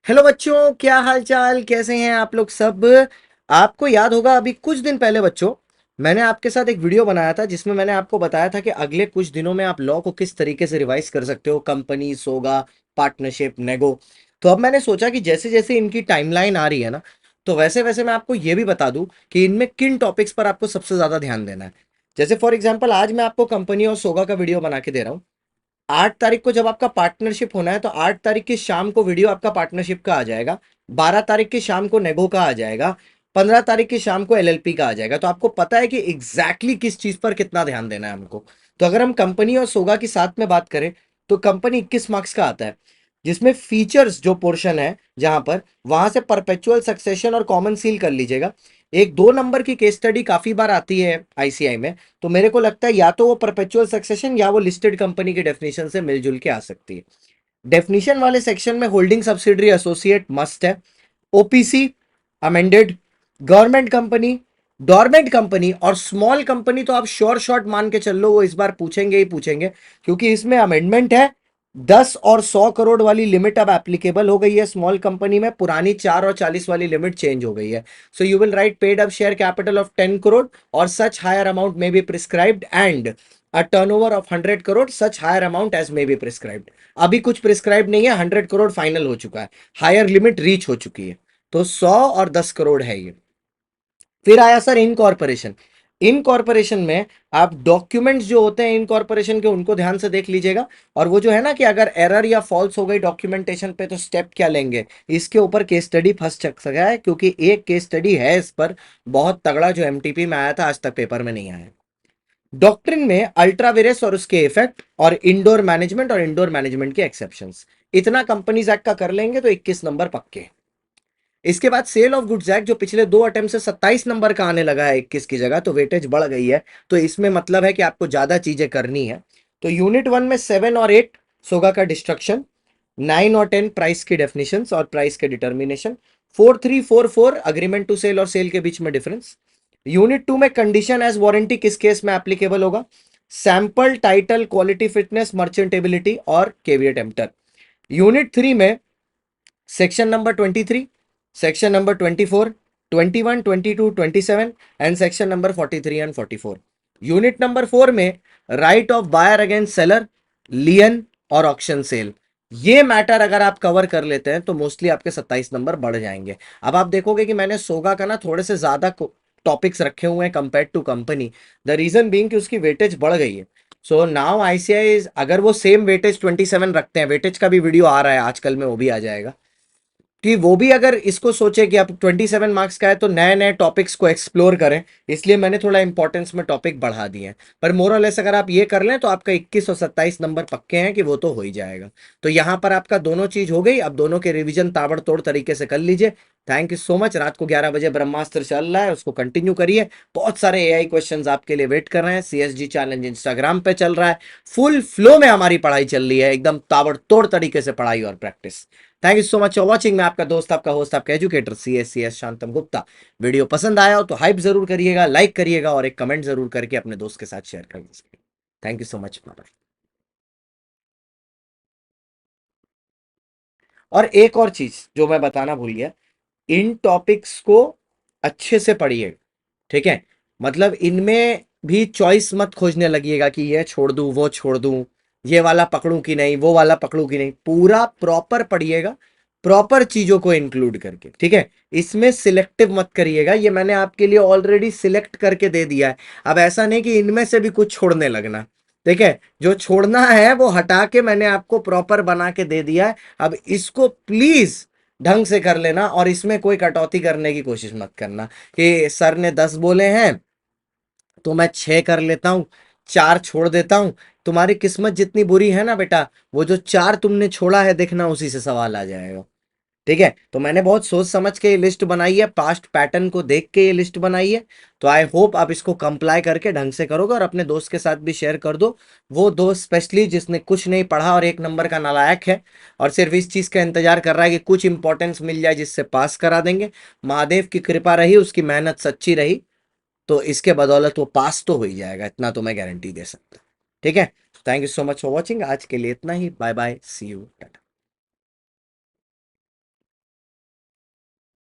Hello बच्चों, क्या हाल चाल, कैसे हैं आप लोग सब। आपको याद होगा अभी कुछ दिन पहले बच्चों मैंने आपके साथ एक वीडियो बनाया था जिसमें मैंने आपको बताया था कि अगले कुछ दिनों में आप लॉ को किस तरीके से रिवाइज कर सकते हो, कंपनी, सोगा, पार्टनरशिप, नेगो। तो अब मैंने सोचा कि जैसे जैसे इनकी टाइमलाइन आ रही है ना, तो वैसे वैसे मैं आपको ये भी बता दूं कि इनमें किन टॉपिक्स पर आपको सबसे ज्यादा ध्यान देना है। जैसे फॉर एग्जाम्पल आज मैं आपको कंपनी और सोगा का वीडियो बना के दे रहा हूँ। 8 तारीख को जब आपका पार्टनरशिप होना है तो 8 तारीख की शाम को वीडियो आपका पार्टनरशिप का आ जाएगा। 12 तारीख की शाम को नेगो का आ जाएगा। 15 तारीख की शाम को एलएलपी का आ जाएगा। तो आपको पता है कि एग्जैक्टली किस चीज पर कितना ध्यान देना है हमको। तो अगर हम कंपनी और सोगा की साथ में बात करें तो कंपनी 21 मार्क्स का आता है, जिसमें फीचर्स जो पोर्शन है जहां पर वहां से परपेचुअल सक्सेशन और कॉमन सील कर लीजिएगा। एक 2 नंबर की केस स्टडी काफी बार आती है आईसीआई में, तो मेरे को लगता है या तो वो परपेचुअल सक्सेशन या वो लिस्टेड कंपनी की डेफिनेशन से मिलजुल के आ सकती है। डेफिनेशन वाले सेक्शन में होल्डिंग सब्सिडरी एसोसिएट मस्ट है। OPC amended, government company, dormant company और स्मॉल कंपनी तो आप श्योर शॉट मान के चल लो वो इस बार पूछेंगे ही पूछेंगे, क्योंकि इसमें अमेंडमेंट है। 10 और 100 करोड़ वाली लिमिट अब एप्लीकेबल हो गई है स्मॉल कंपनी में, पुरानी 4 और 40 वाली लिमिट चेंज हो गई है। So you will write paid up share capital of 10 crore और सच हायर अमाउंट में be prescribed and a turnover of 100 crore such higher amount as may be prescribed. अभी कुछ प्रिस्क्राइब नहीं है, 100 करोड़ फाइनल हो चुका है, हायर लिमिट रीच हो चुकी है। तो 100 और 10 करोड़ है ये। फिर आया सर इनकॉर्पोरेशन। इनकॉर्पोरेशन में आप डॉक्यूमेंट्स जो होते हैं इनकॉर्पोरेशन के उनको ध्यान से देख लीजिएगा। और वो जो है ना कि अगर एरर या फॉल्स हो गई डॉक्यूमेंटेशन पे तो स्टेप क्या लेंगे, इसके ऊपर केस स्टडी फंस सका है, क्योंकि एक केस स्टडी है इस पर बहुत तगड़ा जो एमटीपी में आया था, आज तक पेपर में नहीं आया। डॉक्ट्रिन में अल्ट्राविरेस और उसके इफेक्ट और इंडोर मैनेजमेंट के एक्सेप्शंस। इतना कंपनीज एक्ट का कर लेंगे तो 21 नंबर पक्के। इसके बाद सेल ऑफ गुड्स एक्ट जो पिछले 2 अटेम्प्ट से 27 नंबर का आने लगा है 21 की जगह, तो वेटेज बढ़ गई है। तो इसमें मतलब है कि आपको ज्यादा चीजें करनी है। तो यूनिट 1 में 7 और 8 सोगा का डिस्ट्रक्शन, 9 और 10 प्राइस की डेफिनेशन और प्राइस के डिटर्मिनेशन, 4, 3, 4, 4 अग्रीमेंट टू सेल और सेल के बीच में डिफरेंस। यूनिट 2 में कंडीशन एज वारंटी किस केस में एप्लीकेबल होगा, sample, title, quality, fitness, merchantability और केविएट एम्प्टर। यूनिट 3 में section number 23, section number 24, 21, 22, 27 and section number 43 and 44। Unit number 4 में right of buyer against seller, lien और auction cell. ये matter अगर आप कवर कर लेते हैं तो मोस्टली आपके 27 नंबर बढ़ जाएंगे। अब आप देखोगे कि मैंने सोगा का ना थोड़े से ज्यादा टॉपिक्स रखे हुए हैं compare to company. The reason being कि उसकी वेटेज बढ़ गई है। सो नाउ आईसीआई अगर वो सेम वेटेज 27 रखते हैं, वेटेज का भी वीडियो आ रहा है आजकल में, वो भी आ जाएगा, कि वो भी अगर इसको सोचे कि अब 27 मार्क्स का है तो नए नए टॉपिक्स को एक्सप्लोर करें, इसलिए मैंने थोड़ा इंपॉर्टेंस में टॉपिक बढ़ा दिए हैं। पर मोरलेस अगर आप ये कर लें तो आपका 21 और 27 नंबर पक्के हैं कि वो तो हो ही जाएगा। तो यहां पर आपका दोनों चीज हो गई। अब दोनों के रिवीजन ताबड़तोड़ तरीके से कर लीजिए। Thank you so much. रात को 11 बजे ब्रह्मास्त्र चल रहा है, उसको कंटिन्यू करिए। बहुत सारे एआई क्वेश्चंस आपके लिए वेट कर रहे हैं। सीएसजी चैलेंज इंस्टाग्राम पे चल रहा है, फुल फ्लो में हमारी पढ़ाई चल रही है, एकदम ताबड़तोड़ तरीके से पढ़ाई और practice. Thank you so much for watching. मैं आपका दोस्त, आपका होस्ट, आपका educator C S Shantam Gupta. Video पसंद आया हो तो हाइप जरूर करिएगा, लाइक करिएगा और एक कमेंट जरूर करके अपने दोस्त के साथ शेयर कर दीजिए। Thank you so much. और एक और चीज जो मैं बताना भूल गया, इन टॉपिक्स को अच्छे से पढ़िए, ठीक है। मतलब इनमें भी चॉइस मत खोजने लगिएगा कि ये छोड़ दूं वो छोड़ दूं, ये वाला पकड़ूं कि नहीं, वो वाला पकड़ूं कि नहीं। पूरा प्रॉपर पढ़िएगा, प्रॉपर चीजों को इंक्लूड करके, ठीक है। इसमें सिलेक्टिव मत करिएगा, ये मैंने आपके लिए ऑलरेडी सिलेक्ट करके दे दिया है। अब ऐसा नहीं कि इनमें से भी कुछ छोड़ने लगना, ठीक है। जो छोड़ना है वो हटा के मैंने आपको प्रॉपर बना के दे दिया है। अब इसको प्लीज ढंग से कर लेना और इसमें कोई कटौती करने की कोशिश मत करना कि सर ने 10 बोले हैं तो मैं 6 कर लेता हूं, 4 छोड़ देता हूं। तुम्हारी किस्मत जितनी बुरी है ना बेटा, वो जो 4 तुमने छोड़ा है देखना उसी से सवाल आ जाएगा, ठीक है। तो मैंने बहुत सोच समझ के ये लिस्ट बनाई है, पास्ट पैटर्न को देख के ये लिस्ट बनाई है। तो आई होप आप इसको कंप्लाई करके ढंग से करोगे और अपने दोस्त के साथ भी शेयर कर दो। वो दोस्त स्पेशली जिसने कुछ नहीं पढ़ा और 1 नंबर का नालायक है और सिर्फ इस चीज का इंतजार कर रहा है कि कुछ इंपॉर्टेंस मिल जाए जिससे पास करा देंगे। महादेव की कृपा रही, उसकी मेहनत सच्ची रही, तो इसके बदौलत वो पास तो हो ही जाएगा, इतना तो मैं गारंटी दे सकता हूँ, ठीक है। Thank you so much for watching. आज के लिए इतना ही। Bye bye, see you, Tata.